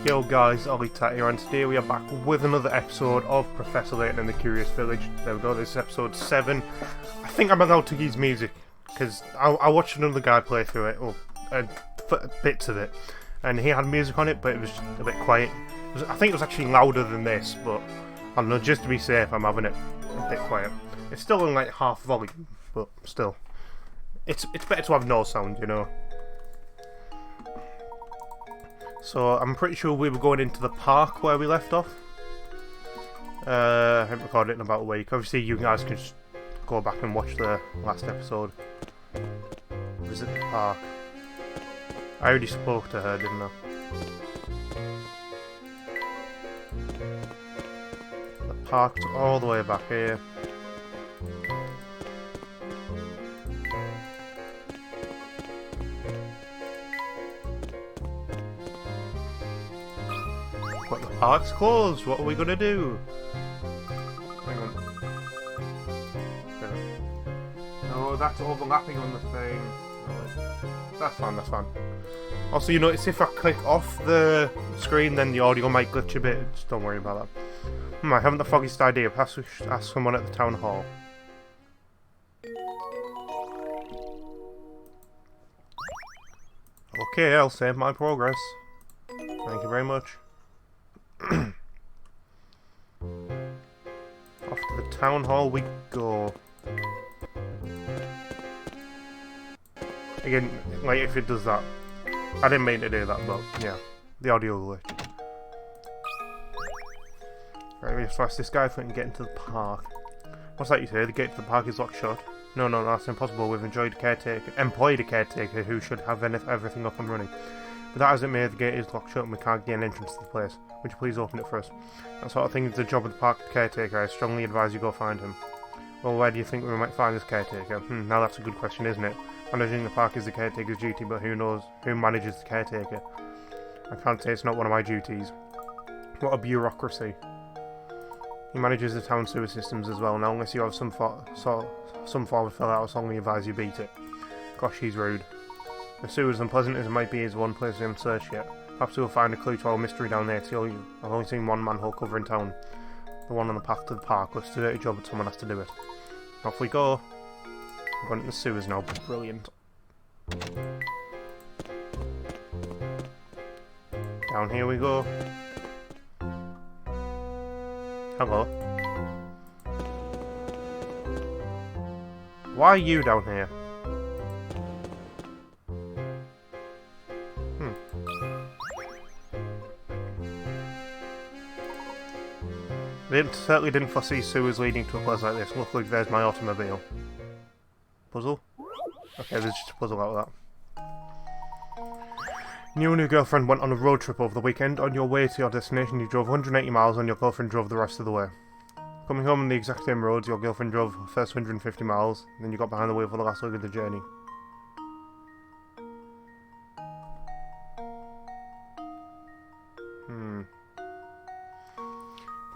Yo guys, Ollie Tat here, and today we are back with another episode of Professor Layton and the Curious Village. There we go, this is episode 7. I think I'm allowed to use music, because I watched another guy play through it, or bits of it, and he had music on it, but it was just a bit quiet. I think it was actually louder than this, but I don't know, just to be safe, I'm having it a bit quiet. It's still in like half volume, but still. It's better to have no sound, you know. So I'm pretty sure we were going into the park where we left off. I haven't recorded it in about a week. Obviously you guys can just go back and watch the last episode. Visit the park. I already spoke to her, didn't I? The park's all the way back here. But the park's closed, what are we gonna do? Hang on. No, that's overlapping on the thing. No, that's fine, that's fine. Also, you notice if I click off the screen, then the audio might glitch a bit. Just don't worry about that. I haven't the foggiest idea. Perhaps we should ask someone at the town hall. Okay, I'll save my progress. Thank you very much. Off to the town hall we go. Again, like if it does that. I didn't mean to do that, but yeah. The audio glitch. Right, we just flash this guy so we can get into the park. What's that you say? The gate to the park is locked shut? No, that's impossible. We've employed a caretaker who should have everything up and running. But that hasn't made the gate is locked shut and we can't gain entrance to the place. Would you please open it for us? That sort of thing is the job of the park caretaker. I strongly advise you go find him. Well, where do you think we might find this caretaker? Now that's a good question, isn't it? Managing the park is the caretaker's duty, but who knows who manages the caretaker? I can't say it's not one of my duties. What a bureaucracy. He manages the town sewer systems as well. Now, unless you have some form of fill out, I strongly advise you beat it. Gosh, he's rude. The sewer, as unpleasant as it might be, is one place we haven't searched yet. Perhaps we'll find a clue to our mystery down there too. I've only seen one manhole cover in town. The one on the path to the park. It's a dirty job, but someone has to do it. Off we go. We're going into the sewers now. Brilliant. Down here we go. Hello. Why are you down here? They certainly didn't foresee sewers leading to a place like this. Luckily there's my automobile. Puzzle? Okay, there's just a puzzle out of that. You and your girlfriend went on a road trip over the weekend. On your way to your destination you drove 180 miles and your girlfriend drove the rest of the way. Coming home on the exact same roads, your girlfriend drove the first 150 miles, then you got behind the wheel for the last leg of the journey.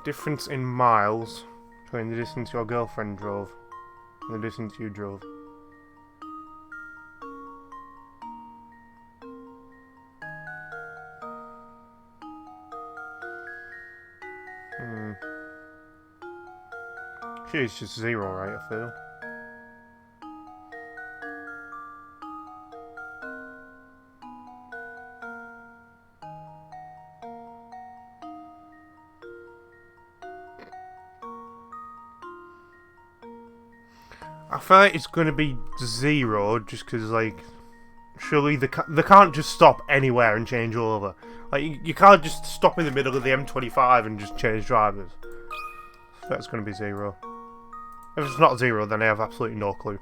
Difference in miles between the distance your girlfriend drove and the distance you drove. It's just 0, right, I feel. I feel like it's going to be 0, just because, like, surely they can't just stop anywhere and change over. Like, you can't just stop in the middle of the M25 and just change drivers. So that's going to be 0. If it's not 0, then I have absolutely no clue.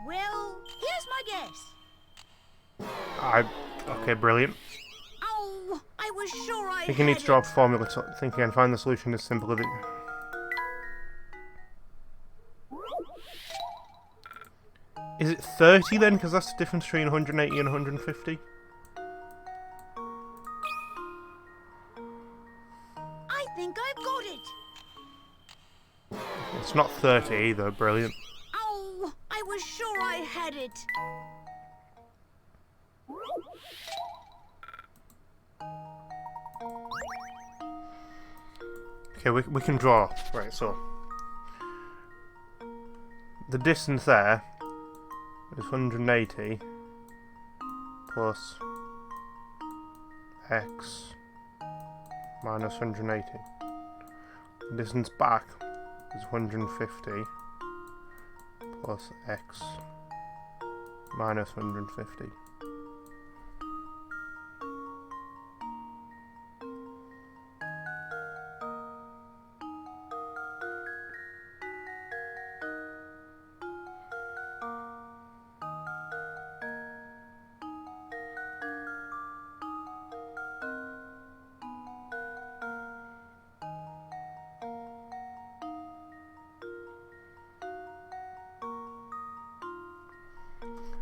Well, here's my guess. Okay, brilliant. Oh, I was sure I Think you need to draw up a formula to think and find the solution as simple as it. Is it 30 then? Because that's the difference between 180 and 150. I think I've got it. It's not 30 either, brilliant. Oh, I was sure I had it. Okay, we can draw. Right, so the distance there is 180 plus x minus 180. The distance back is 150 plus x minus 150.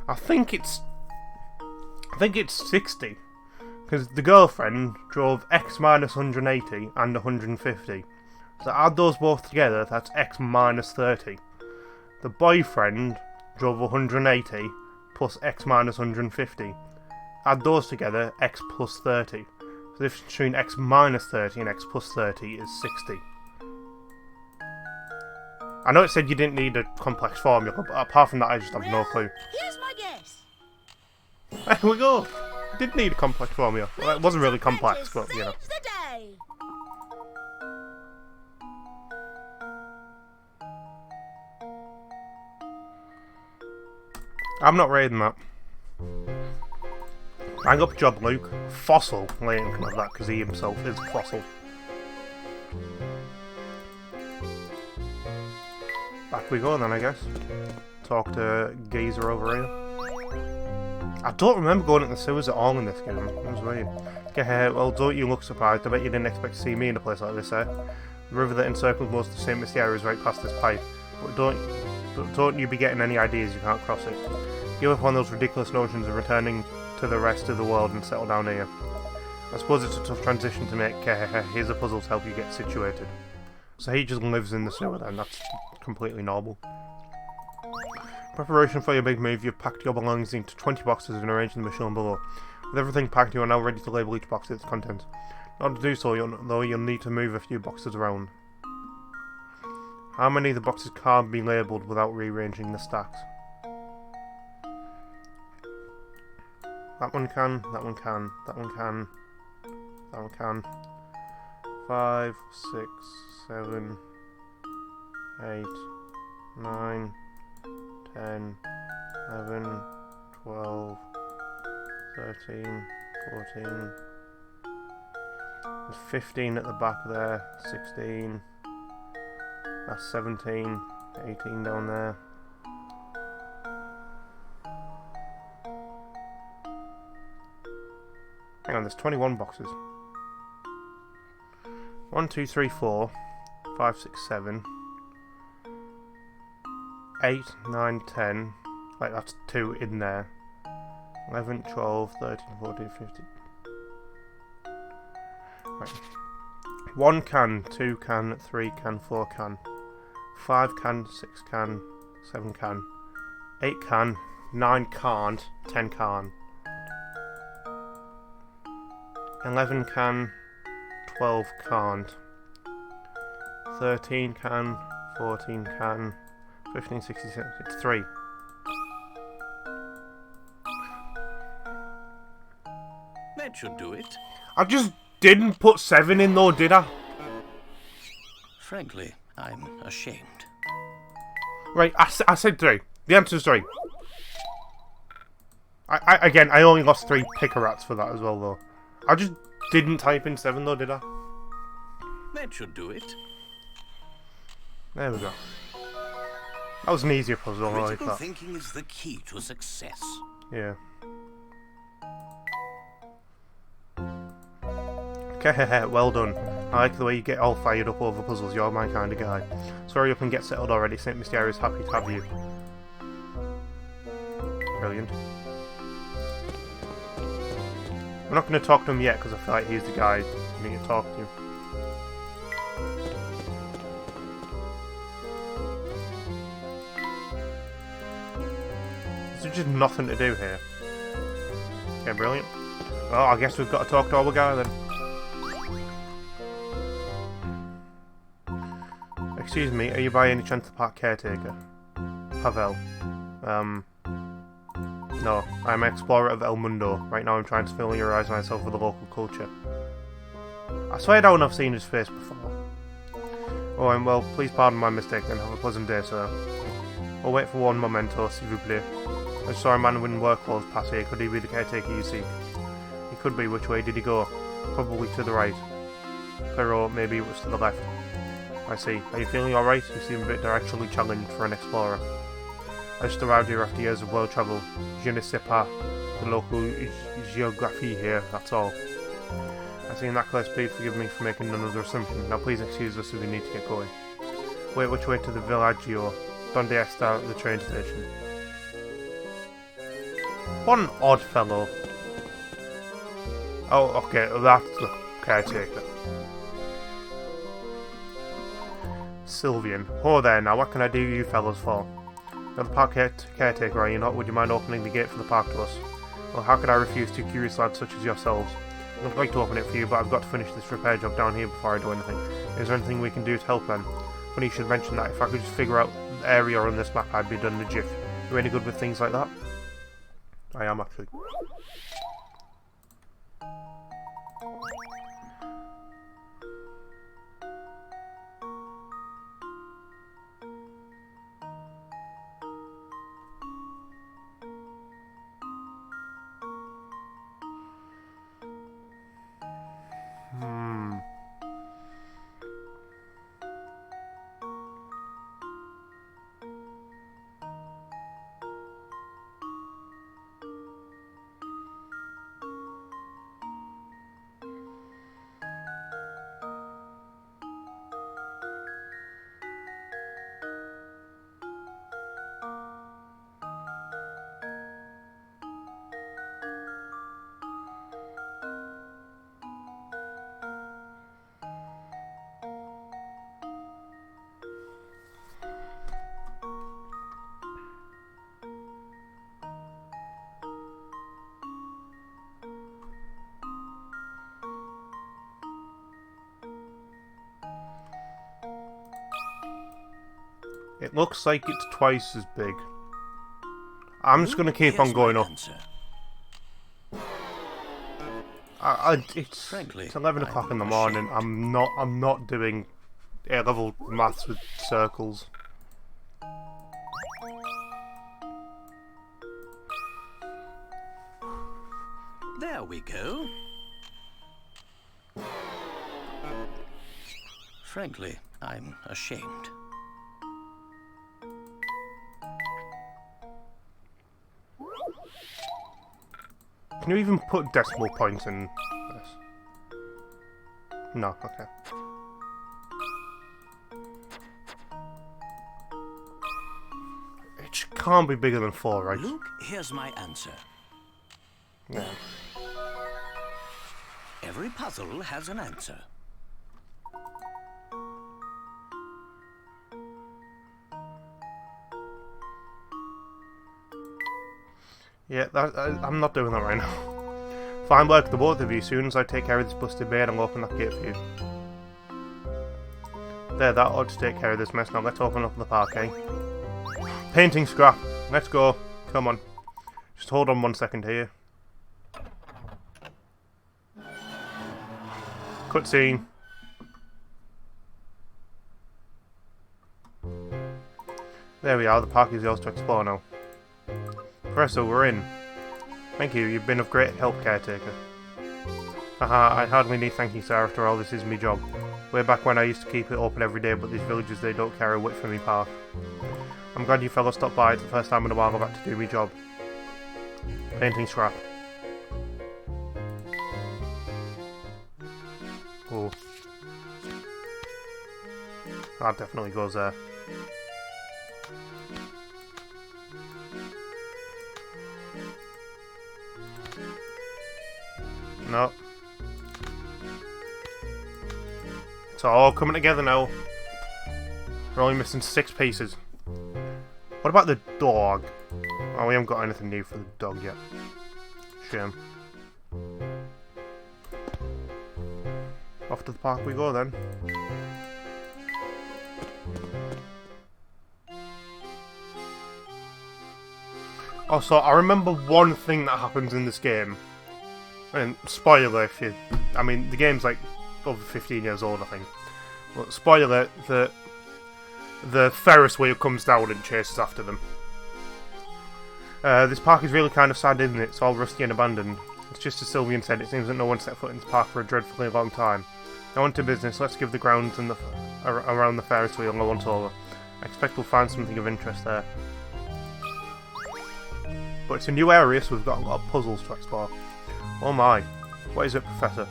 I think it's 60, because the girlfriend drove x minus 180 and 150. So add those both together, that's x minus 30. The boyfriend drove 180 plus x minus 150. Add those together, x plus 30. So the difference between x minus 30 and x plus 30 is 60. I know it said you didn't need a complex formula, but apart from that I just have no clue. Here's my guess. There we go! Did need a complex formula. Well, it wasn't really complex, but you know. Saves the day. I'm not raiding that. Hang up job, Luke. Fossil. Leighton can have that because he himself is a fossil. Back we go then, I guess. Talk to Geezer over here. I don't remember going into the sewers at all in this game. It was weird. Okay, well, don't you look surprised. I bet you didn't expect to see me in a place like this, eh? The river that encircles most of St. Misty area is right past this pipe. But don't you be getting any ideas you can't cross it. Give up on those ridiculous notions of returning to the rest of the world and settle down here. I suppose it's a tough transition to make. Here's a puzzle to help you get situated. So he just lives in the sewer then, that's completely normal. Preparation for your big move, you've packed your belongings into 20 boxes and arranged them as shown below. With everything packed, you are now ready to label each box with its contents. In order to do so, you'll need to move a few boxes around. How many of the boxes can't be labelled without rearranging the stacks? That one can, that one can, that one can, that one can. 5, 6, 7, 8, 9, 10, 11, 12, 13, 14. There's 15 at the back there, 16. That's 17, 18 down there. Hang on, there's 21 boxes. 1, 2, 3, 4, 5, 6, 7, 8, 9, 10. Like, that's 2 in there. 11, 12, 13, 14, 15. Right. 1 can, 2 can, 3 can, 4 can. 5 can, 6 can, 7 can. 8 can, 9 can't, 10 can. 11 can, 12 can't. 13 can, 14 can. 15, 16, 17, it's 3. That should do it. I just didn't put 7 in though, did I? Frankly, I'm ashamed. Right, I said 3. The answer's 3. Again, I only lost 3 picker-rats for that as well though. I just didn't type in 7 though, did I? That should do it. There we go. That was an easier puzzle, I like Critical that. thinking is the key to success. Yeah. Okay, well done. I like the way you get all fired up over puzzles, you're my kind of guy. So hurry up and get settled already, St. Mysterious is happy to have you. Brilliant. We're not going to talk to him yet because I feel like he's the guy we need to talk to. There's just nothing to do here. Okay, brilliant. Well, I guess we've got to talk to our guy then. Excuse me, are you by any chance the park caretaker? Pavel. No, I'm an explorer of El Mundo. Right now I'm trying to familiarise myself with the local culture. I swear down I've seen his face before. Oh, and well, please pardon my mistake then. Have a pleasant day, sir. I'll wait for one momento, s'il vous plaît. I saw a man in work clothes pass here. Could he be the caretaker you seek? He could be. Which way did he go? Probably to the right. Pero, maybe it was to the left. I see. Are you feeling alright? You seem a bit directionally challenged for an explorer. I just arrived here after years of world travel. Je ne sais pas the local geography here, that's all. I see in that case, please forgive me for making another assumption. Now please excuse us if we need to get going. Wait, which way to the Villaggio? Donde está the train station? What an odd fellow. Oh, okay, that's the caretaker. Sylvian. Oh there now, what can I do you fellows for? You're the park caretaker, are you not? Would you mind opening the gate for the park to us? Well, how could I refuse two curious lads such as yourselves? I'd like to open it for you, but I've got to finish this repair job down here before I do anything. Is there anything we can do to help then? Funny you should mention that. If I could just figure out the area on this map, I'd be done in a jiff. You any good with things like that? I am, actually. It looks like it's twice as big. I'm just gonna keep on going up. It's 11 o'clock in the morning. I'm not doing A-level maths with circles. There we go. Frankly, I'm ashamed. Can you even put decimal points in this? No, okay. It can't be bigger than 4, right? Luke, here's my answer. Yeah. Every puzzle has an answer. Yeah, I'm not doing that right now. Fine work, the both of you. As soon as I take care of this busted bed, I'll open that gate for you. There, that ought to take care of this mess. Now let's open up the park, eh? Painting scrap. Let's go. Come on. Just hold on 1 second here. Cutscene. There we are. The park is yours to explore now. Professor, we're in. Thank you, you've been of great help, caretaker. Haha, I hardly need thank you, sir, after all this is me job. Way back when I used to keep it open every day, but these villagers, they don't care a whit for me park. I'm glad you fellas stopped by. It's the first time in a while I've had to do me job. Painting scrap. Oh. That definitely goes there. No. It's all coming together now. We're only missing 6 pieces. What about the dog? Oh, we haven't got anything new for the dog yet. Shame. Off to the park we go then. Also, I remember one thing that happens in this game. And spoiler if you... I mean, the game's like over 15 years old, I think. But spoiler, the Ferris wheel comes down and chases after them. This park is really kind of sad, isn't it? It's all rusty and abandoned. It's just as Sylvian said, it seems that no one set foot in this park for a dreadfully long time. Now on to business, let's give the grounds and around the Ferris wheel a once over. I expect we'll find something of interest there. But it's a new area, so we've got a lot of puzzles to explore. Oh my. What is it, Professor?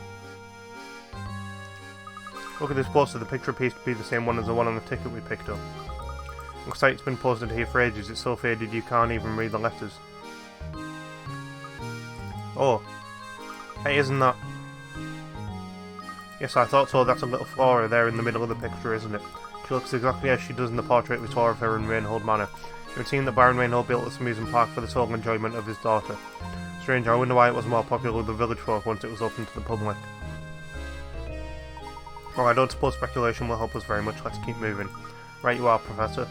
Look at this poster. The picture appears to be the same one as the one on the ticket we picked up. Looks like it's been posted here for ages. It's so faded you can't even read the letters. Oh. Hey, isn't that... Yes, I thought so. That's a little Flora there in the middle of the picture, isn't it? She looks exactly as she does in the portrait we saw of her in Rainhold Manor. It would seem that Baron Rainhold built this amusement park for the sole enjoyment of his daughter. Strange, I wonder why it was more popular with the village folk once it was open to the public. Well, I don't suppose speculation will help us very much. Let's keep moving. Right you are, Professor.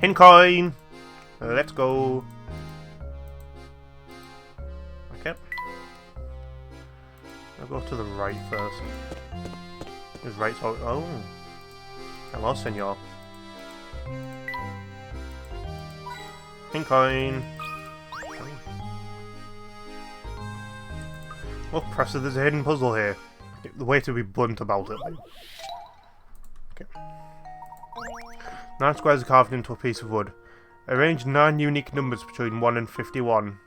Hincoin! Let's go. Okay. I'll go to the right first. His right's out. Oh. Hello, senor. Hincoin. Oh. Look, Professor, there's a hidden puzzle here. The way to be blunt about it. Okay. 9 squares are carved into a piece of wood. Arrange 9 unique numbers between 1 and 51.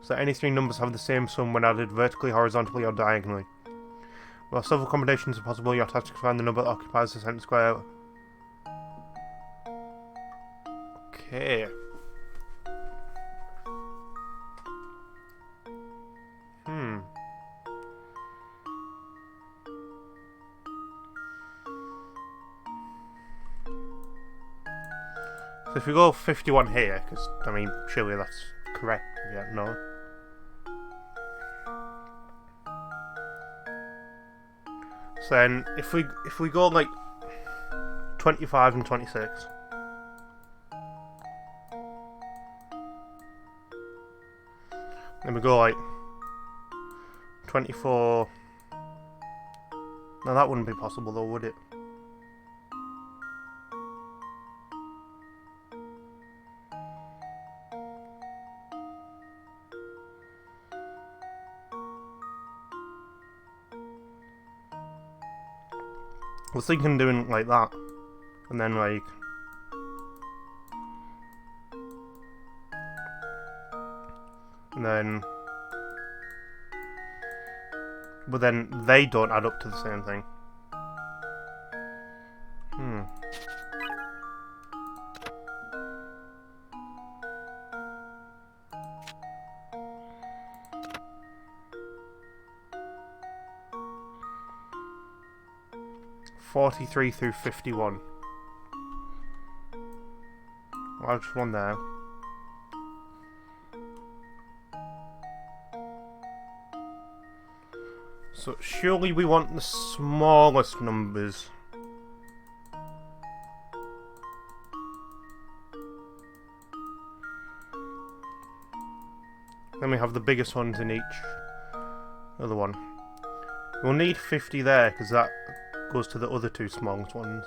So that any 3 numbers have the same sum when added vertically, horizontally, or diagonally. While several combinations are possible, your task is to find the number that occupies the center square. Okay. So if we go 51 here, because, I mean, surely that's correct. Yeah, no. So then, if we go, like, 25 and 26... then we go, like, 24... No, that wouldn't be possible, though, would it? I was thinking doing like that, and then like... and then... but then they don't add up to the same thing. 43 through 51. Well, just one there. So surely we want the smallest numbers. Then we have the biggest ones in each other one. We'll need 50 there because that goes to the other 2 smallest ones.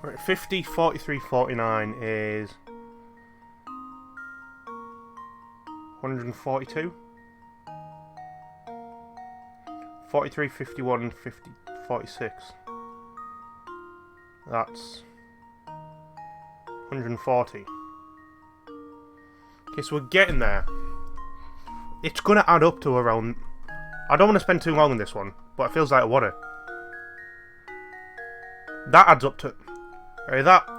Right, 50, 43, 49 is 142. 43, 51, 50, 46. That's 140. Okay, so we're getting there. It's gonna add up to around... I don't want to spend too long on this one, but it feels like I want to. That adds up to... that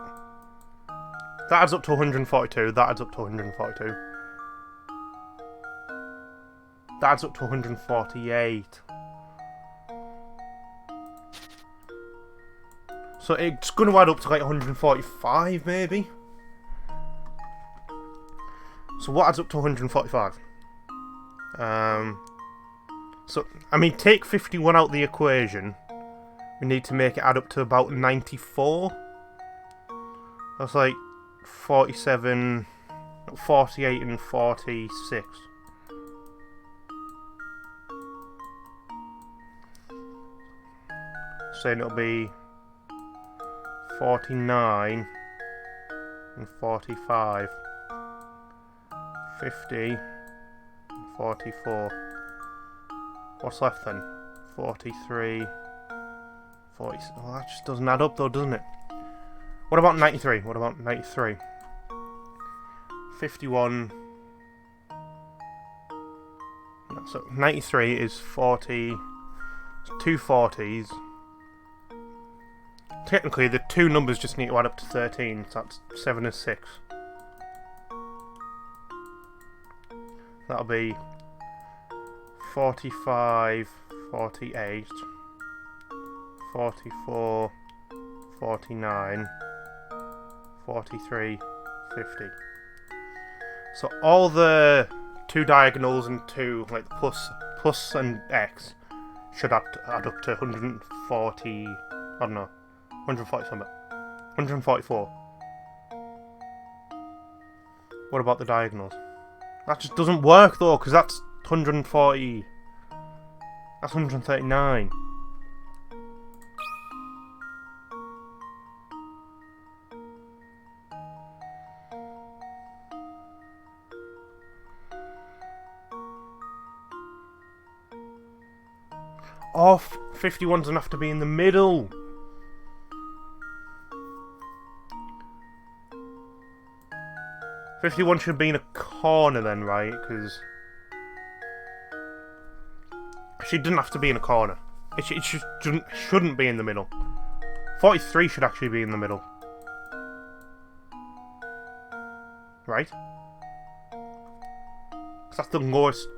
adds up to 142, that adds up to 142. That adds up to 148. So it's going to add up to like 145 maybe. So what adds up to 145? So, I mean, take 51 out of the equation. We need to make it add up to about 94. That's like 47, 48 and 46. So it'll be 49 and 45. 50 and 44. What's left then? 43, 40. Well, that just doesn't add up though, doesn't it? What about 93? What about 93? 51. No, so 93 is 40. Two 40s. Technically, the two numbers just need to add up to 13. So that's 7 and 6. That'll be 45, 48, 44, 49, 43, 50. So all the two diagonals and two, like plus and x, should add up to 140, I don't know, 140 something. 144. What about the diagonals? That just doesn't work though, because that's 140. That's 139. Oh, 51 doesn't have to be in the middle. $51 should be in a corner then, right? Because she didn't have to be in a corner. It shouldn't be in the middle. 43 should actually be in the middle. Right? Because that's the lowest.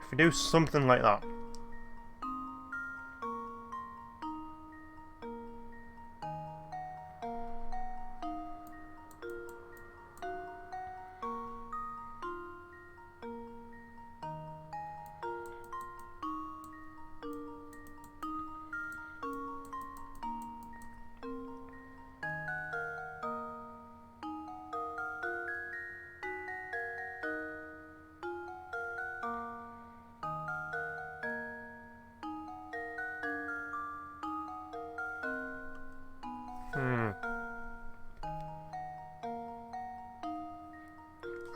If we do something like that.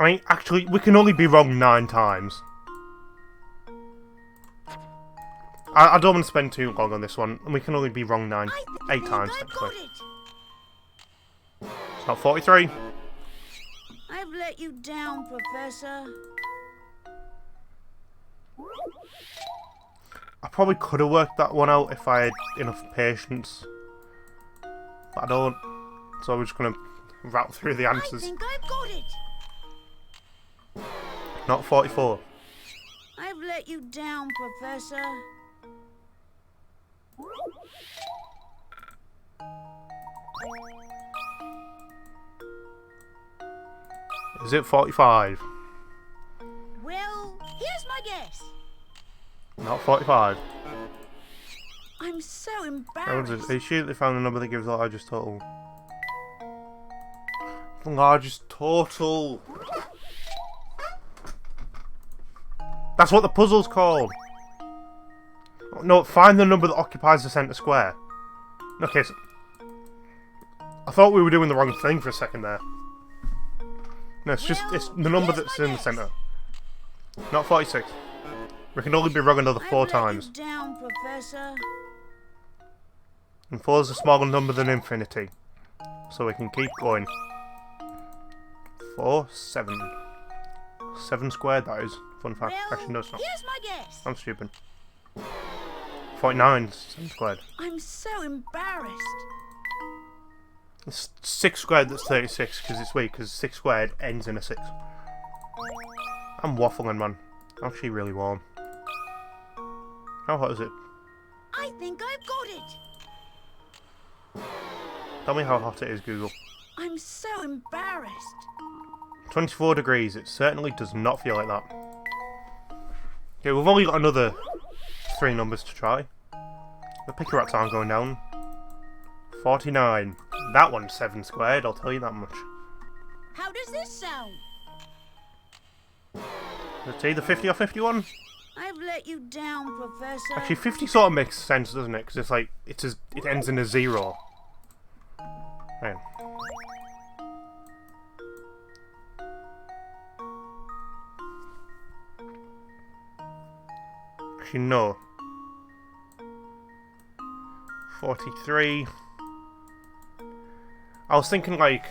I mean, actually, we can only be wrong 9 times. I don't want to spend too long on this one, and we can only be wrong 8 times, actually. It's not 43. I've let you down, Professor. I probably could have worked that one out if I had enough patience. But I don't. So we're just going to rattle through the answers. I think I've got it. Not 44. I've let you down, Professor. Is it 45? Well, here's my guess. Not 45. I'm so How old embarrassed. is it? Is she they found the number that gives the largest total? The largest total. That's what the puzzle's called. No, find the number that occupies the centre square. Okay, so I thought we were doing the wrong thing for a second there. No, it's just it's the number that's in the centre. Not 46. We can only be wrong another 4 times. I've let you down, Professor. And 4 is a smaller number than infinity. So we can keep going. 4, 7. 7 squared, that is. Fun fact. Well, Actually, no, it's not. here's my guess. I'm stupid. 49 is 7 squared. I'm so embarrassed. It's 6 squared, that's 36, because it's weak, because 6 squared ends in a 6. I'm waffling, man. I'm actually really warm. How hot is it? I think I've got it. Tell me how hot it is, Google. I'm so embarrassed. 24 degrees. It certainly does not feel like that. Okay, we've only got another 3 numbers to try. The picky rats aren't going down. 49. That one's 7 squared, I'll tell you that much. How does this sound? It's either 50 or 51. I've let you down, Professor. Actually, 50 sort of makes sense, doesn't it? Because it's like, it ends in a 0. Right. Actually, no. 43. I was thinking like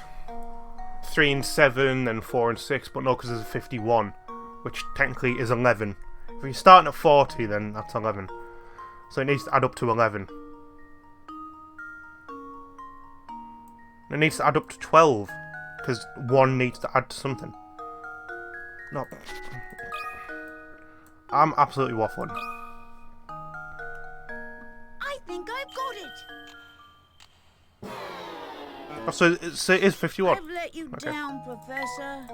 3 and 7 and 4 and 6, but no, because there's a 51, which technically is 11. If you're starting at 40, then that's 11. So it needs to add up to 11. It needs to add up to 12, because 1 needs to add to something. No. I'm absolutely waffling. I think I've got it. Oh, so it is 51. I've let you down, Professor.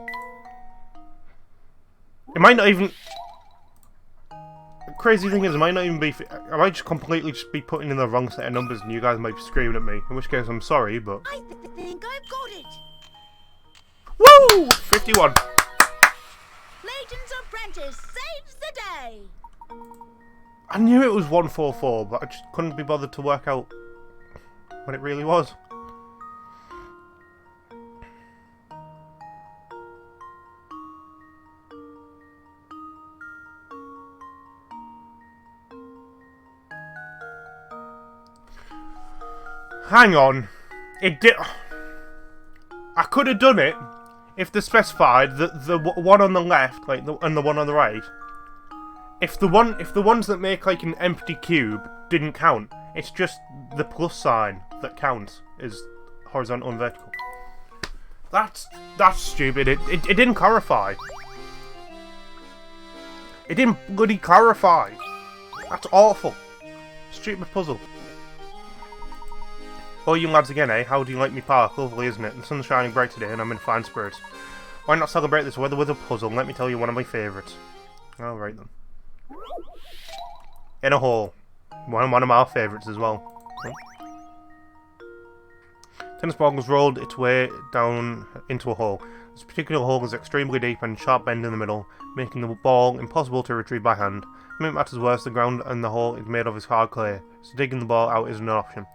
It might not even... The crazy thing is, it might not even be... I might just completely just be putting in the wrong set of numbers and you guys might be screaming at me. In which case, I'm sorry, but... I think I've got it. Woo! 51. Layton's apprentice saves the day. I knew it was 144, but I just couldn't be bothered to work out what it really was. Hang on. It did... I could have done it if they specified that the one on the left, like, and the one on the right. If the ones that make like an empty cube didn't count, it's just the plus sign that counts is horizontal and vertical. That's stupid. It didn't clarify. It didn't bloody clarify. That's awful. Stupid puzzle. Oh, you lads again, eh? How do you like me park? Lovely, isn't it? The sun's shining bright today and I'm in fine spirits. Why not celebrate this weather with a puzzle? Let me tell you one of my favourites. Alright then. In a hole. One of my favourites as well. Tennis ball has rolled its way down into a hole. This particular hole is extremely deep and sharp bend in the middle, making the ball impossible to retrieve by hand. To make matters worse, the ground and the hole is made of hard clay, so digging the ball out isn't an option.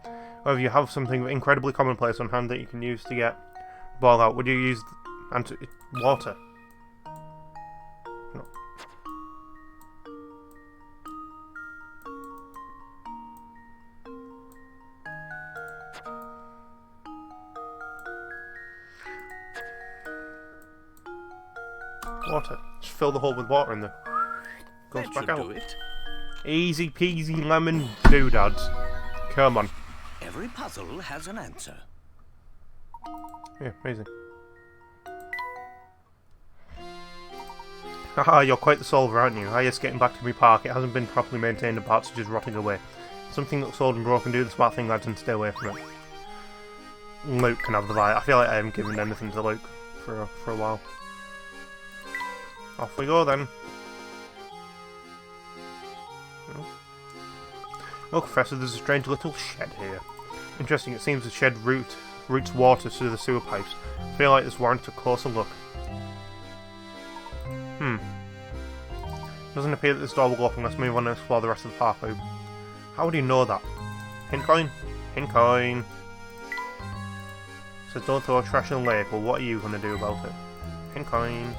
However, you have something incredibly commonplace on hand that you can use to get the ball out. Would you use water? No. Water. Just fill the hole with water and the goes That back should out. do it. Easy peasy lemon doodads. Come on. Every puzzle has an answer. Yeah, amazing. Haha, you're quite the solver, aren't you? Ah, yes, getting back to me park. It hasn't been properly maintained and parts are just rotting away. Something looks old and broken. Do the smart thing, lads, and stay away from it. Luke can have the light. I feel like I haven't given anything to Luke for a while. Off we go then. Oh, Professor, there's a strange little shed here. Interesting, it seems the shed routes water to the sewer pipes. I feel like this warrants a closer look. Doesn't appear that this door will go up unless we move on and explore the rest of the park loop. How would you know that? Hint coin? Hint coin. Says don't throw trash in the lake. Well, what are you going to do about it? Hint coin.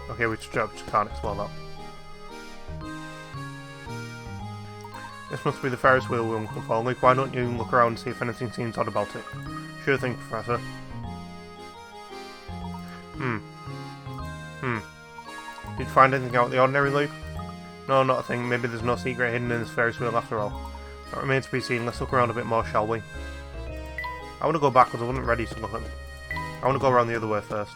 Okay, we just can't explore that. This must be the Ferris wheel we're looking for. Luke, why don't you look around and see if anything seems odd about it? Sure thing, Professor. Did you find anything out of the ordinary, Luke? No, not a thing. Maybe there's no secret hidden in this Ferris wheel after all. That remains to be seen. Let's look around a bit more, shall we? I want to go backwards. I wasn't ready to look at it. I want to go around the other way first.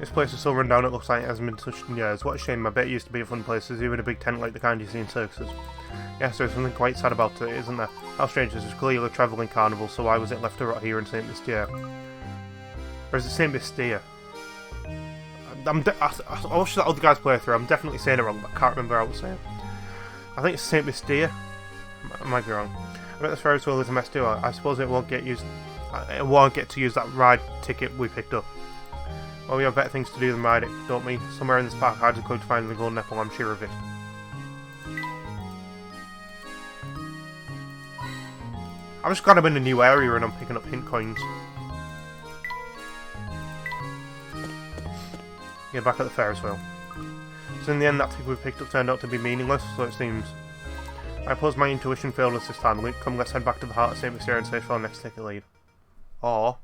This place is so run down it looks like it hasn't been touched in years. What a shame, I bet it used to be a fun place. There's even a big tent like the kind you see in circuses. Yes, there's something quite sad about it, isn't there? How strange, this is clearly a travelling carnival, so why was it left to rot here in St. Mystere? Or is it St. Mystere? I watched that other guy's playthrough, I'm definitely saying it wrong, but I can't remember how to say it. I think it's St. Mystere. I might be wrong. I bet this Ferris wheel is a mess too. I suppose it won't get used. It won't get to use that ride ticket we picked up. Well, we have better things to do than ride it, don't we? Somewhere in this park, I just go to find the golden apple, I'm sure of it. I'm just glad I'm in a new area and I'm picking up hint coins. Yeah, back at the Ferris wheel. So in the end, that ticket we picked up turned out to be meaningless, so it seems. I suppose my intuition failed us this time. Come, let's head back to the heart of St. Mystere and search for our next ticket lead. Or...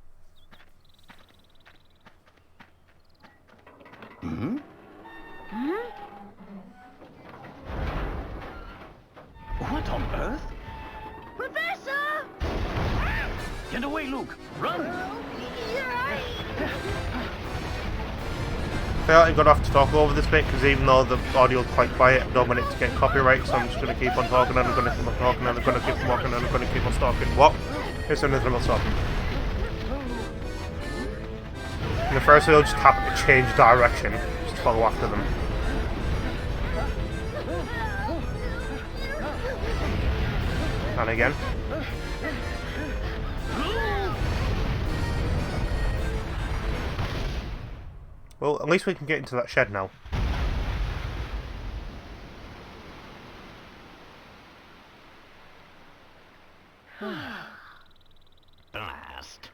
What on earth? Professor! Get away, Luke! Run! You're I feel like I'm going to have to talk over this bit, because even though the audio is quite quiet, I don't want it to get copyright, so I'm just going to keep on talking, and I'm going to keep on talking, and I'm going to keep on walking, and I'm going to keep on stalking. What? Here's another one stopping. And the first wheel just happened to change direction, just to follow after them. And again. Well, at least we can get into that shed now. Blast.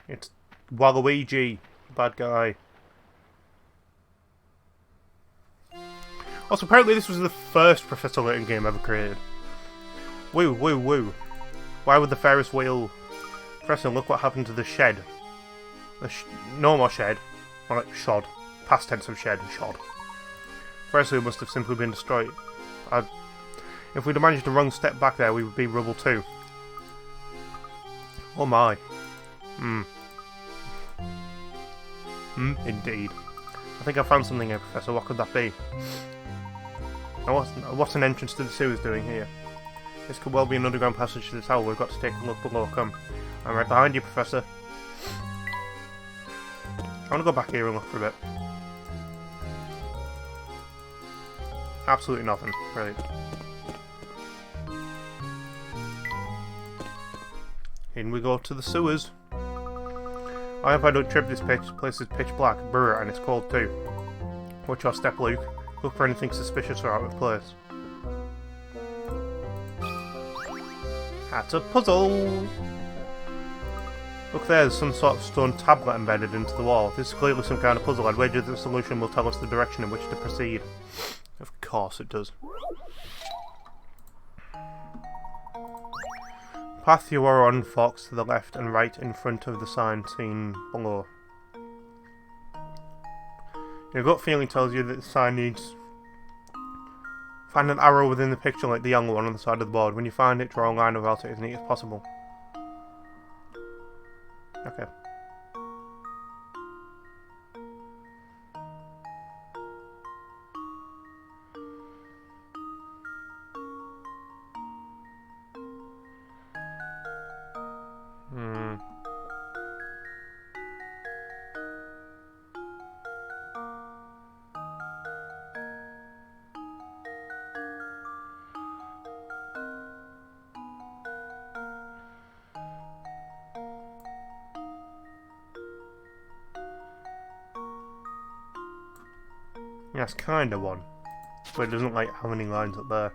It's Waluigi, bad guy. Also, apparently this was the first Professor Layton game ever created. Woo, woo, woo. Why would the Ferris wheel... Professor, look what happened to the shed. No more shed. More like shod. Past tense of shed, shod. Ferris wheel must have simply been destroyed. If we'd managed the wrong step back there, we would be rubble too. Oh my. Indeed. I think I found something here, Professor. What could that be? Now, what's an entrance to the sewers doing here? This could well be an underground passage to the tower. We've got to take a look below. Come. I'm right behind you, Professor. I want to go back here and look for a bit. Absolutely nothing. Brilliant. In we go to the sewers. I hope I don't trip. This place is pitch black, brr, and it's cold too. Watch your step, Luke. Look for anything suspicious or out of place. That's a puzzle! Look, there's some sort of stone tablet embedded into the wall. This is clearly some kind of puzzle. I'd wager the solution will tell us the direction in which to proceed. Of course it does. Path you are on forks to the left and right in front of the sign seen below. Your gut feeling tells you that the sign needs... Find an arrow within the picture like the yellow one on the side of the board. When you find it, draw a line about it as neat as possible. Okay. That's kind of one, but it doesn't like how many lines up there.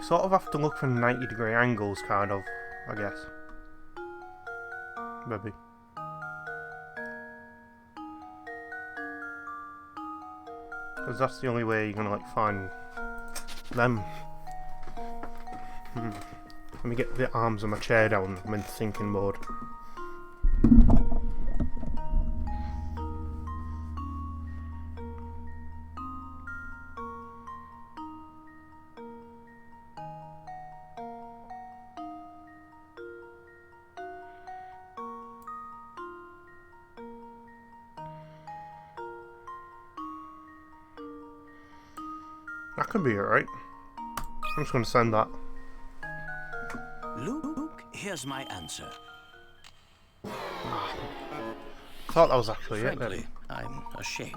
Sort of have to look for 90-degree angles, kind of, I guess. Maybe. Because that's the only way you're gonna, like, find them. Let me get the arms of my chair down. I'm in thinking mode. That could be alright. I'm just gonna send that. Luke, here's my answer. Thought that was actually it. Frankly, I'm ashamed.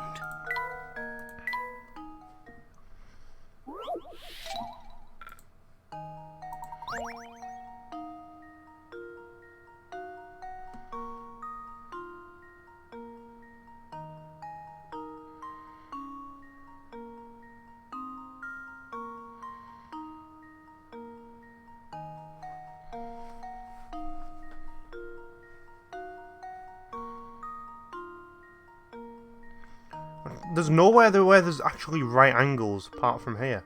There's nowhere where there's actually right angles apart from here.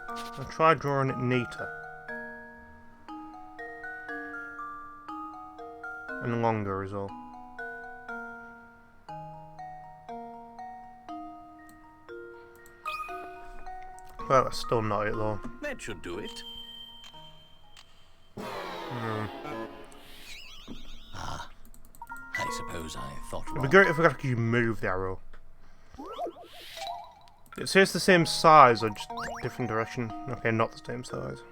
I'll try drawing it neater. And longer as well. Well, that's still not it though. That should do it. Ah, I suppose I thought It'd be wrong. great if we could actually move the arrow. It says the same size or just different direction. Okay, not the same size.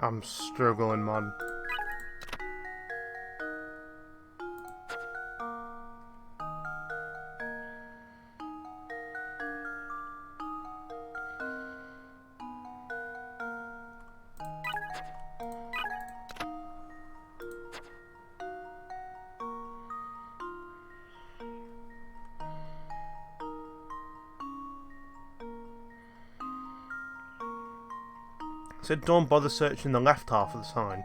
I'm struggling, man. It said don't bother searching the left half of the sign.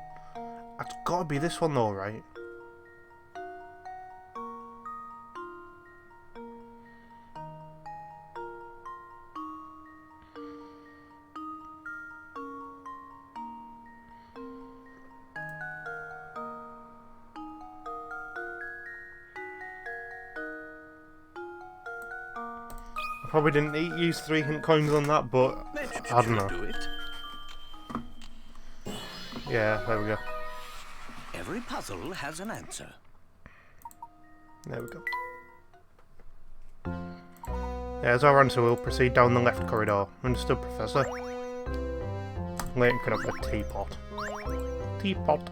That's gotta be this one though, right? I probably didn't use 3 hint coins on that, but That I don't should know. do it. Yeah, there we go. Every puzzle has an answer. There we go. Yeah, as our answer, we'll proceed down the left corridor. Understood, Professor? Leighton can have a teapot. Teapot.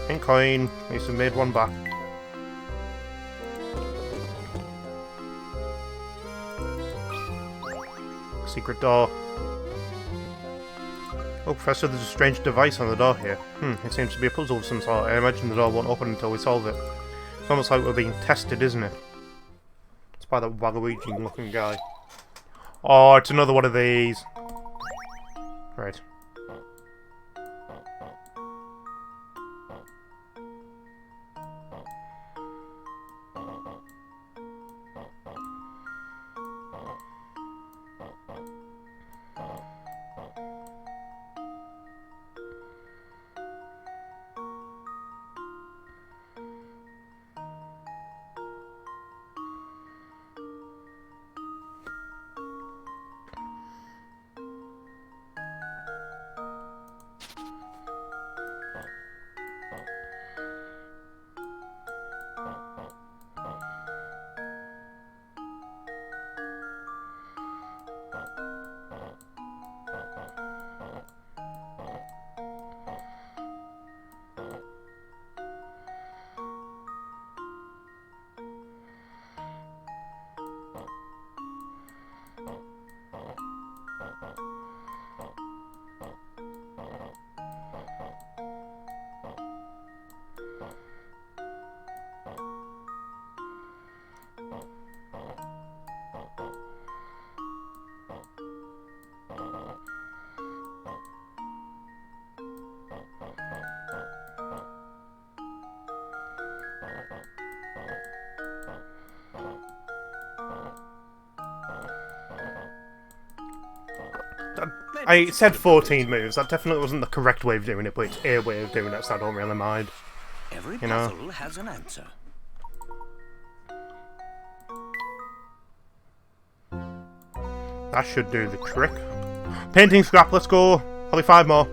Hint coin. At least we made one back. Secret door. Oh, Professor, there's a strange device on the door here. It seems to be a puzzle of some sort. I imagine the door won't open until we solve it. It's almost like we're being tested, isn't it? It's by that Waluigi-looking guy. Oh, it's another one of these. Right. I said 14 moves. That definitely wasn't the correct way of doing it, but it's a way of doing it, so I don't really mind. Every You know. puzzle has an answer. That should do the trick. Painting scrap, let's go. Only 5 more.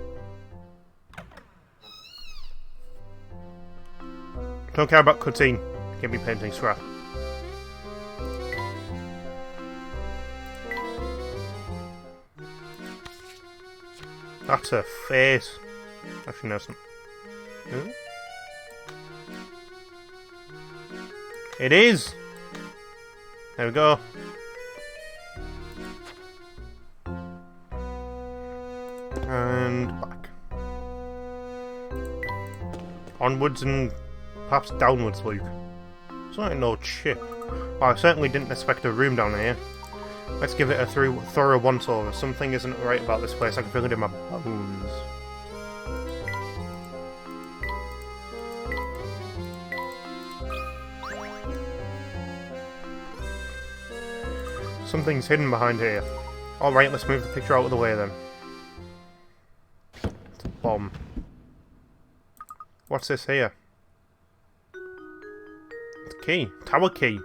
Don't care about cutscene. Give me painting scrap. That's a face. Actually, no, it's not. Hmm? It is! There we go. And back. Onwards and perhaps downwards, Luke. It's not no chip. Well, I certainly didn't expect a room down here. Let's give it a thorough once-over. Something isn't right about this place. I can feel it in my bones. Something's hidden behind here. Alright, let's move the picture out of the way then. It's a bomb. What's this here? It's a key. Tower key.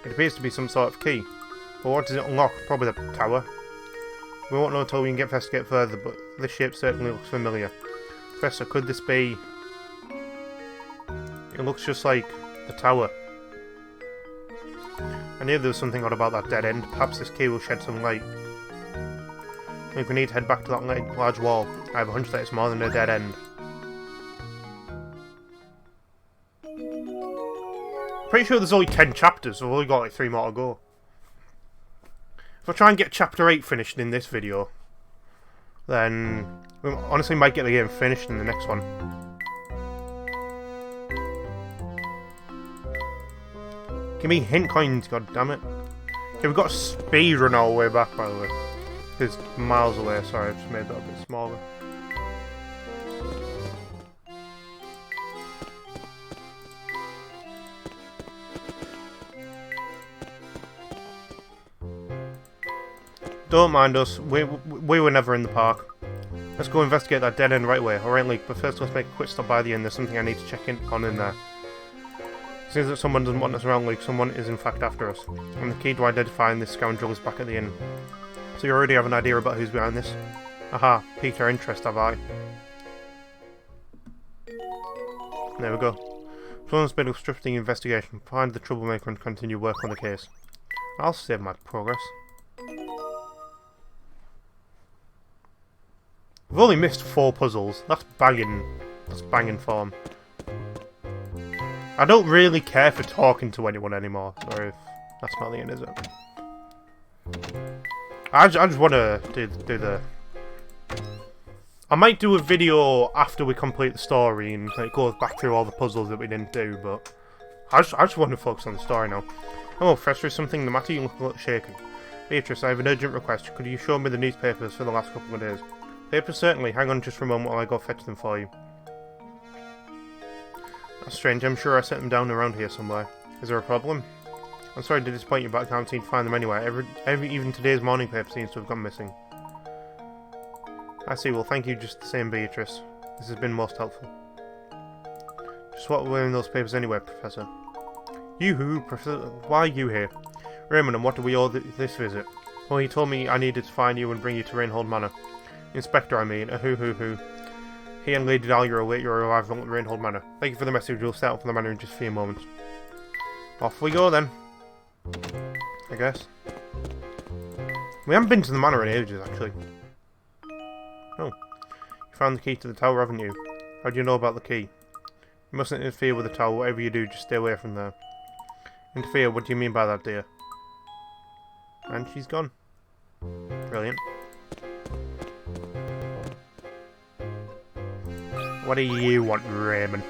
It appears to be some sort of key. But what does it unlock? Probably the tower. We won't know until we can investigate further, but this shape certainly looks familiar. Professor, could this be... It looks just like the tower. I knew there was something odd about that dead end. Perhaps this key will shed some light. I think we need to head back to that large wall. I have a hunch that it's more than a dead end. Pretty sure there's only 10 chapters, so we've only got like 3 more to go. If I try and get chapter 8 finished in this video, then we honestly might get the game finished in the next one. Give me hint coins, god damn it. Okay, we've got a speed run all the way back, by the way. It's miles away, sorry, I've just made that a bit smaller. Don't mind us, we were never in the park. Let's go investigate that dead end right away. Alright, Luke, but first let's make a quick stop by the end. There's something I need to check on in there. It seems that someone doesn't want us around, Luke. Someone is in fact after us. And the key to identifying this scoundrel is back at the inn. So you already have an idea about who's behind this? Aha, piqued our interest, have I? There we go. Someone's been obstructing the investigation. Find the troublemaker and continue work on the case. I'll save my progress. We've only missed 4 puzzles. That's banging form. I don't really care for talking to anyone anymore. Sorry if that's not the end, is it? I just want to do the... I might do a video after we complete the story and it goes back through all the puzzles that we didn't do, but I just want to focus on the story now. Hello, Professor, is something the matter? You look a little shaken. Beatrice, I have an urgent request. Could you show me the newspapers for the last couple of days? Papers, certainly. Hang on just for a moment while I go fetch them for you. That's strange. I'm sure I set them down around here somewhere. Is there a problem? I'm sorry to disappoint you, but I can't seem to find them anywhere. Even today's morning paper seems to have gone missing. I see. Well, thank you just the same, Beatrice. This has been most helpful. Just what were in those papers anyway, Professor? You-hoo, Professor. Why are you here? Raymond, and what do we owe this visit? Well, he told me I needed to find you and bring you to Rainhold Manor. Inspector, I mean. Hoo-hoo-hoo. He and Lady Dahlia await your arrival at Rainhold Manor. Thank you for the message. We'll set up for the manor in just a few moments. Off we go then. I guess. We haven't been to the manor in ages, actually. Oh. You found the key to the tower, haven't you? How do you know about the key? You mustn't interfere with the tower. Whatever you do, just stay away from there. Interfere? What do you mean by that, dear? And she's gone. Brilliant. What do you want, Raymond?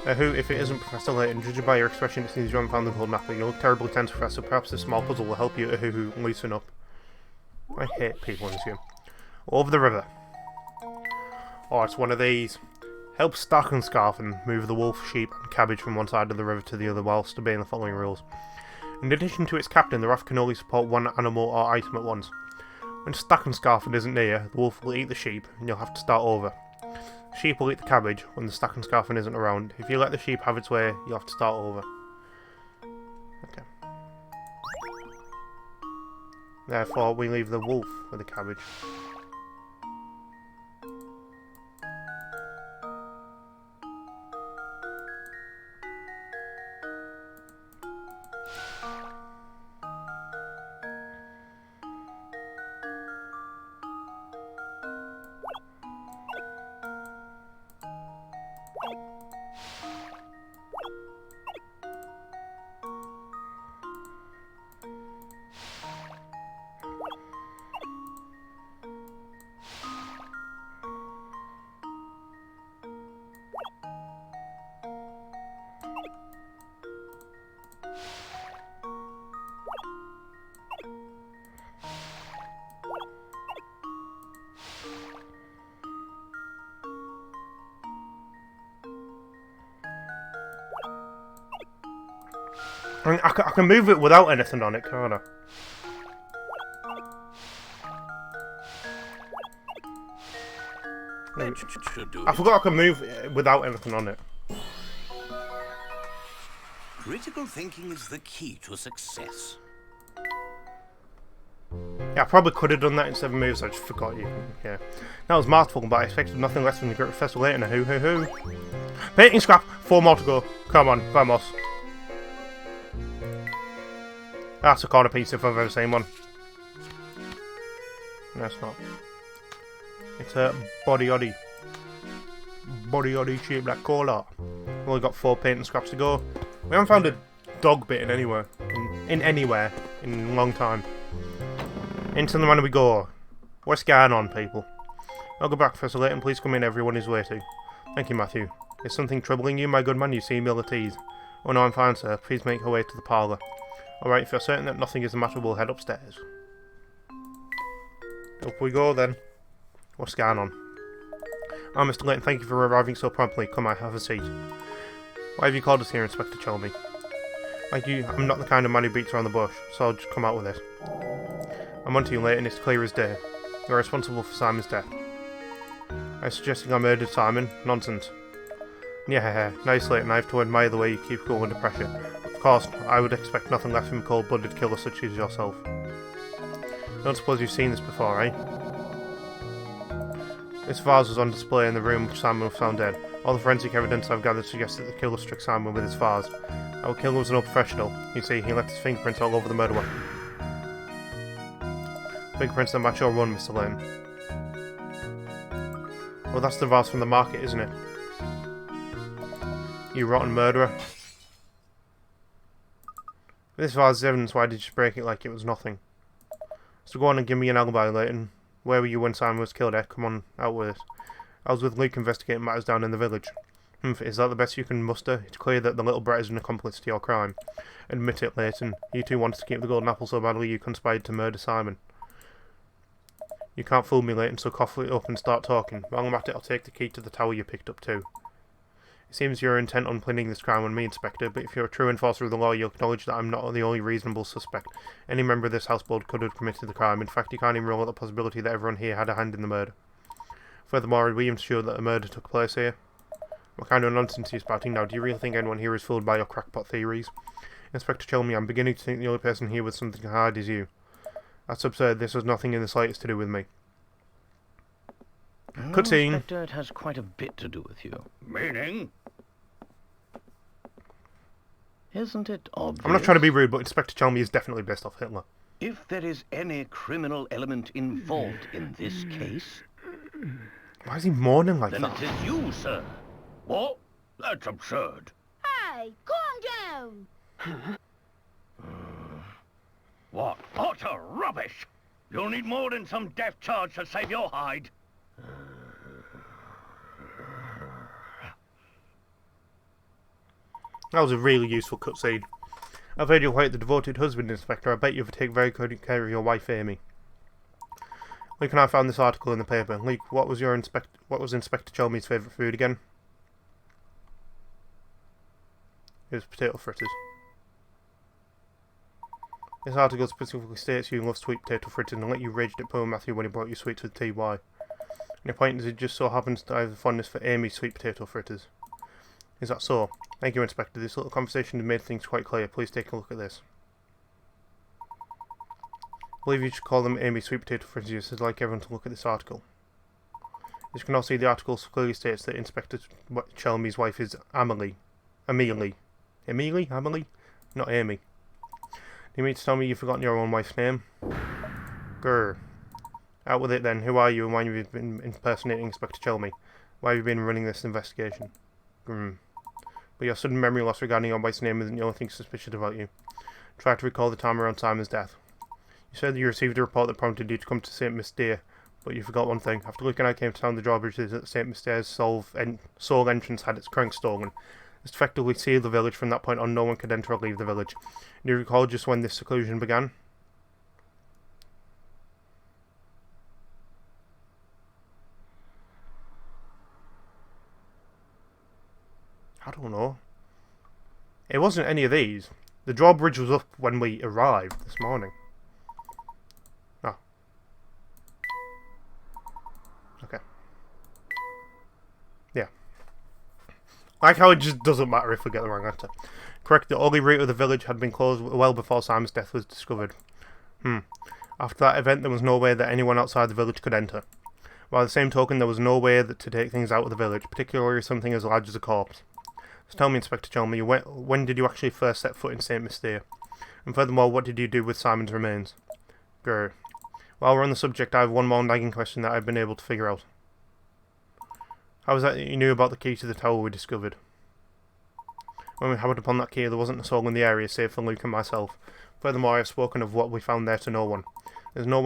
Who, if it isn't Professor Layton, judging by your expression, it seems you haven't found the gold napkin. You look terribly tense, Professor. Perhaps this small puzzle will help you, loosen up. I hate people in this game. Over the river. Oh, it's one of these. Help Stark and Scarf and move the wolf, sheep, and cabbage from one side of the river to the other whilst obeying the following rules. In addition to its captain, the raft can only support one animal or item at once. When Stackenscarfen isn't near, the wolf will eat the sheep, and you'll have to start over. The sheep will eat the cabbage when the Stackenscarfen isn't around. If you let the sheep have its way, you'll have to start over. Okay. Therefore, we leave the wolf with the cabbage. I mean, I can move it without anything on it, can't I? Should do I it. forgot I can move it without anything on it. Critical thinking is the key to success. Yeah, I probably could have done that in 7 moves, I just forgot you. Yeah. That was masterful, but I expected nothing less from the Great Professor Layton. Hoo hoo hoo. Painting scrap, 4 more to go. Come on, vamos. That's a corner piece if I've ever seen one. No, it's not. It's a body oddy. Body oddy shaped like cola. We've only got 4 painting scraps to go. We haven't found a dog bitten anywhere. In anywhere. In a long time. Into the manor we go. What's going on, people? I'll go back, Professor Layton. Please come in, everyone is waiting. Thank you, Matthew. Is something troubling you, my good man? You seem ill at ease. Oh no, I'm fine, sir. Please make your way to the parlour. Alright, if you're certain that nothing is the matter, we'll head upstairs. Up we go, then. What's going on? Oh, Mr. Layton, thank you for arriving so promptly. Come, I have a seat. Why have you called us here, Inspector Chelmy? Like you, I'm not the kind of man who beats around the bush, so I'll just come out with it. I'm onto you, Layton. It's clear as day. You're responsible for Simon's death. Are you suggesting I murdered Simon? Nonsense. Yeah, nice, Layton. I have to admire the way you keep cool under pressure. Of course, I would expect nothing less from a cold-blooded killer such as yourself. Don't suppose you've seen this before, eh? This vase was on display in the room Simon was found dead. All the forensic evidence I've gathered suggests that the killer struck Simon with his vase. Our killer was an unprofessional. You see, he left his fingerprints all over the murder weapon. Fingerprints that match your run, Mr. Layton. Well, that's the vase from the market, isn't it? You rotten murderer. This vase is evidence. Why did you break it like it was nothing? So go on and give me an alibi, Layton. Where were you when Simon was killed, eh? Come on, out with it. I was with Luke investigating matters down in the village. Is that the best you can muster? It's clear that the little brat is an accomplice to your crime. Admit it, Layton. You two wanted to keep the golden apple so badly you conspired to murder Simon. You can't fool me, Layton, so cough it up and start talking. While I'm at it, I'll take the key to the tower you picked up too. It seems you're intent on pinning this crime on me, Inspector, but if you're a true enforcer of the law, you'll acknowledge that I'm not the only reasonable suspect. Any member of this houseboat could have committed the crime. In fact, you can't even rule out the possibility that everyone here had a hand in the murder. Furthermore, are we even sure that a murder took place here? What kind of nonsense are you spouting now? Do you really think anyone here is fooled by your crackpot theories? Inspector Chelmy, I'm beginning to think the only person here with something to hide is you. That's absurd. This has nothing in the slightest to do with me. Cutscene. Inspector, it has quite a bit to do with you. Meaning? Isn't it obvious? I'm not trying to be rude, but Inspector Chelmy is definitely based off Hitler. If there is any criminal element involved in this case, Why is he mourning like then that? it is you, sir. What? That's absurd. Hey, calm down. What? Utter rubbish! You'll need more than some death charge to save your hide. That was a really useful cutscene. I've heard you're quite the devoted husband, Inspector. I bet you've taken very good care of your wife, Amy. Luke and I found this article in the paper. Luke, what was Inspector Chelmy's favourite food again? It was potato fritters. This article specifically states you love sweet potato fritters and let you raged at poor Matthew when he brought you sweets with TY. And your point is it just so happens to have a fondness for Amy's sweet potato fritters. Is that so? Thank you, Inspector. This little conversation has made things quite clear. Please take a look at this. I believe you should call them Amy's sweet potato fritters. I'd like everyone to look at this article. As you can all see, the article clearly states that Inspector Chelmey's wife is Amelie. Amelie? Not Amy. Do you mean to tell me you've forgotten your own wife's name? Grr. Out with it then. Who are you and why have you been impersonating Inspector Chelmey? Why have you been running this investigation? But your sudden memory loss regarding your wife's name isn't the only thing suspicious about you. Try to recall the time around Simon's death. You said that you received a report that prompted you to come to St. Mystere, but you forgot one thing. After Luke and I came to town, the drawbridge is that St. Mystere's sole entrance had its crank stolen. This effectively sealed the village. From that point on, no one could enter or leave the village. Do you recall just when this seclusion began? I don't know. It wasn't any of these. The drawbridge was up when we arrived this morning. Oh. Okay. Yeah. Like how it just doesn't matter if we get the wrong answer. Correct, the only route of the village had been closed well before Simon's death was discovered. After that event, there was no way that anyone outside the village could enter. By the same token, there was no way to take things out of the village, particularly something as large as a corpse. So tell me, Inspector Chelmey, when did you actually first set foot in St. Mystere? And furthermore, what did you do with Simon's remains? Grr. While we're on the subject, I have one more nagging question that I've been able to figure out. How was that you knew about the key to the tower we discovered? When we hammered upon that key, there wasn't a soul in the area save for Luke and myself. Furthermore, I have spoken of what we found there to no one. There's no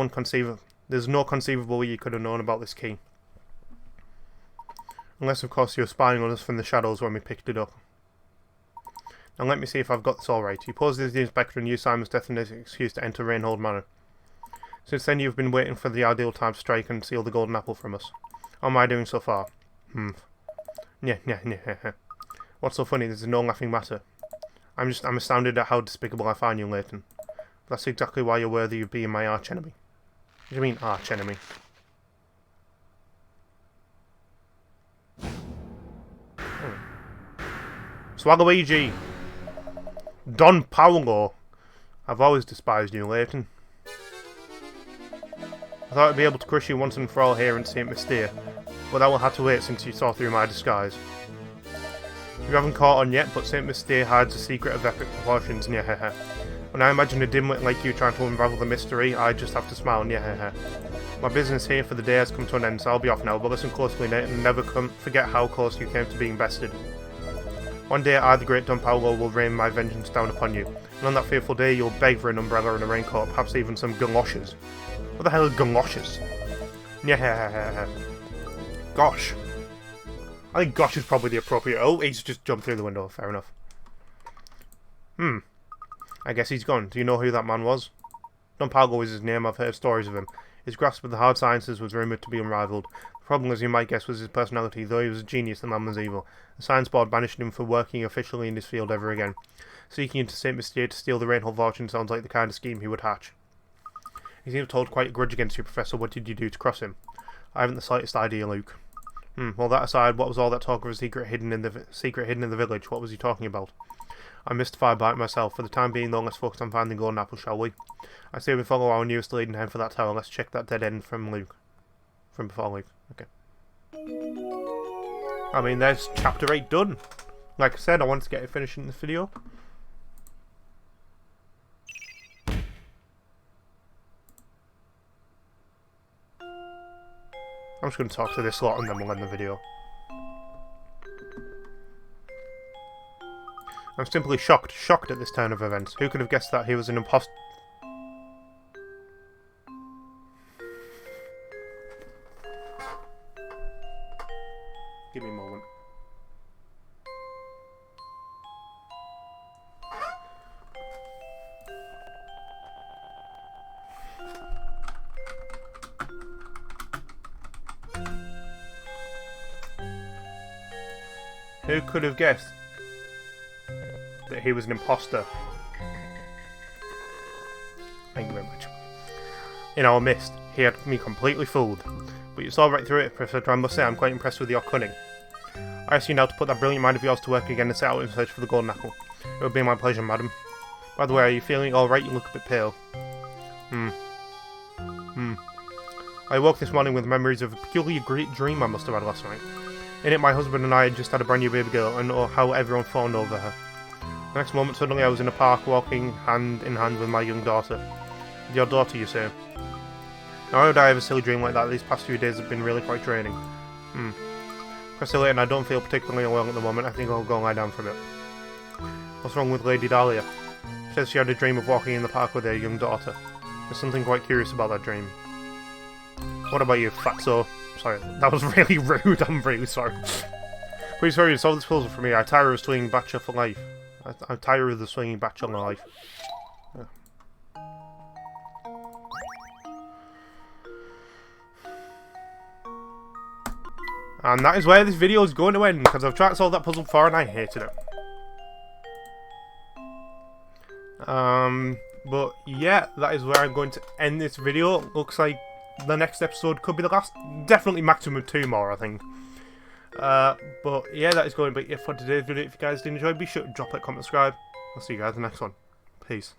conceivable way you could have known about this key. Unless, of course, you were spying on us from the shadows when we picked it up. Now let me see if I've got this all right. You posed as the Inspector and used Simon's death as an excuse to enter Rainhold Manor. Since then, you've been waiting for the ideal time to strike and steal the golden apple from us. How am I doing so far? Yeah. What's so funny? This is no laughing matter. I'm astounded at how despicable I find you, Leighton. That's exactly why you're worthy of being my archenemy. What do you mean, archenemy? Swagluigi! Don Paolo! I've always despised you, Leighton. I thought I'd be able to crush you once and for all here in St. Mystere, but that will have to wait since you saw through my disguise. You haven't caught on yet, but St. Mystere hides a secret of epic proportions, nyahaha. When I imagine a dimwit like you trying to unravel the mystery, I just have to smile, nyahaha. My business here for the day has come to an end, so I'll be off now, but listen closely, Nate, and never forget how close you came to being bested. One day I, the great Don Paolo, will rain my vengeance down upon you, and on that fearful day you'll beg for an umbrella and a raincoat, perhaps even some galoshes. What the hell are galoshes? Yeah. Gosh. I think gosh is probably the appropriate... Oh, he's just jumped through the window, fair enough. I guess he's gone. Do you know who that man was? Don Paolo was his name, I've heard stories of him. His grasp of the hard sciences was rumoured to be unrivalled. The problem, as you might guess, was his personality. Though he was a genius, the man was evil. The Science Board banished him for working officially in this field ever again. Seeking into St. Mystere to steal the Rainhold fortune sounds like the kind of scheme he would hatch. He seems to hold quite a grudge against you, Professor. What did you do to cross him? I haven't the slightest idea, Luke. Well, that aside, what was all that talk of a secret hidden in the village? What was he talking about? I'm mystified by it myself. For the time being, though, let's focus on finding golden apple, shall we? I say we follow our newest lead and head for that tower. Let's check that dead end from Luke. From before Luke. Okay. I mean, there's chapter 8 done. Like I said, I wanted to get it finished in this video. I'm just going to talk to this lot and then we'll end the video. I'm simply shocked at this turn of events. Who could have guessed that he was an imposter? Give me a moment. Who could have guessed that he was an imposter? in our midst. He had me completely fooled. But you saw right through it, Professor. I must say I'm quite impressed with your cunning. I ask you now to put that brilliant mind of yours to work again and set out in search for the golden apple. It would be my pleasure, madam. By the way, are you feeling alright? You look a bit pale. I woke this morning with memories of a peculiar great dream I must have had last night. In it, my husband and I had just had a brand new baby girl, and oh, how everyone fawned over her. The next moment, suddenly I was in a park walking hand in hand with my young daughter. Your daughter, you say? Now, why would I have a silly dream like that? These past few days have been really quite draining. Priscilla, and I don't feel particularly well at the moment. I think I'll go and lie down for a bit. What's wrong with Lady Dahlia? She says she had a dream of walking in the park with her young daughter. There's something quite curious about that dream. What about you, fatso? Sorry, that was really rude. I'm really sorry. Please hurry and solve this puzzle for me. I tire of swinging bachelor for life. I'm tired of the swinging bachelor life. Yeah. And that is where this video is going to end, because I've tried to solve that puzzle before and I hated it. But yeah, that is where I'm going to end this video. Looks like the next episode could be the last. Definitely maximum 2 more, I think. But yeah, that is going to be it for today's video. If you guys did enjoy, be sure to drop a comment, subscribe. I'll see you guys in the next one. Peace.